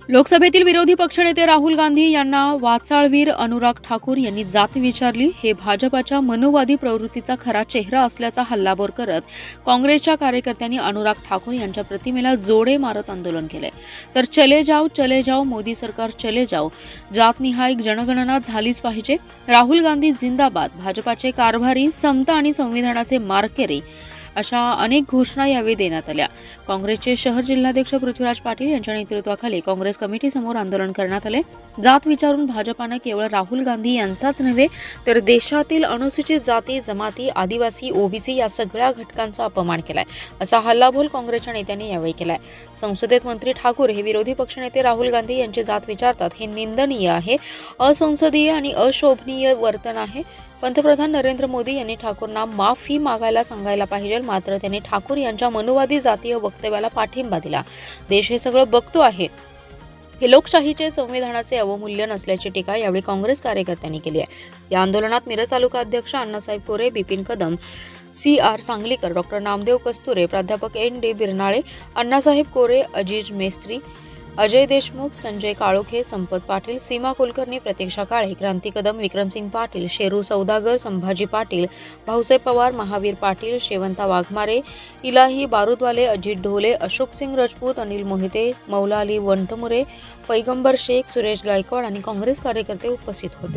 लोकसभेतील विरोधी पक्षनेते राहुल गांधी यांना वाचाळवीर अनुराग ठाकूर यांनी जात विचारली। हे भाजपाच्या मनोवादी प्रवृत्तीचा खरा चेहरा असल्याचा हल्लाबोल करत काँग्रेसच्या कार्यकर्त्यांनी अनुराग ठाकूर यांच्या प्रतिमेला जोडे मारत आंदोलन केले। तर चले जाओ मोदी सरकार चले जाओ, जातनिहाय जनगणना झालीच पाहिजे, राहुल गांधी जिंदाबाद, भाजपाचे कारभारी, समता आणि संविधानाचे मार्केरी अशा अनेक घोषणा यावेळी देण्यात आल्या। काँग्रेसचे शहर जिल्हाध्यक्ष पृथ्वीराज पाटील यांच्या नेतृत्वाखाली काँग्रेस कमिटीसमोर आंदोलन करण्यात आले। जात विचारून भाजपाने केवळ राहुल गांधी यांचाच नव्हे तर देशातील अनुसूचित जाती, जमाती, आदिवासी, ओबीसी या सगळ्या घटकांचा अपमान केलाय, असा हल्लाबोल काँग्रेसच्या नेत्यांनी यावेळी केलाय। संसदेत मंत्री ठाकूर हे विरोधी पक्षनेते राहुल गांधी यांची जात विचारतात, हे निंदनीय आहे, असंसदीय आणि अशोभनीय वर्तन आहे। पंतप्रधान नरेंद्र मोदी यांनी ठाकूरना माफी मागायला सांगायला पाहिजे, मात्र त्यांनी ठाकूर यांच्या मनोवादी जातीय वक्तव्याला पाठिंबा दिला। देश हे सगळं बघतो आहे, हे लोकशाहीचे संविधानाचे अवमूल्यन असल्याची टीका यावेळी काँग्रेस कार्यकर्त्यांनी केली आहे। या आंदोलनात मिरज तालुका अध्यक्ष अण्णासाहेब कोरे, बिपिन कदम, CR सांगलीकर, डॉक्टर नामदेव कस्तुरे, प्राध्यापक ND बिरनाळे, अण्णासाहेब कोरे, अजीज मेस्त्री, अजय देशमुख, संजय काळोखे, संपत पाटील, सीमा कुलकर्णी, प्रतीक्षा काळे, क्रांती कदम, विक्रमसिंग पाटील, शेरू सौदागर, संभाजी पाटील, भाऊसाहेब पवार, महावीर पाटील, शेवंता वाघमारे, इलाही बारूदवाले, अजित ढोले, अशोक सिंग राजपूत, अनिल मोहिते, मौला अली वंटमुरे, पैगंबर शेख, सुरेश गायकवाड आणि काँग्रेस कार्यकर्ते उपस्थित होते।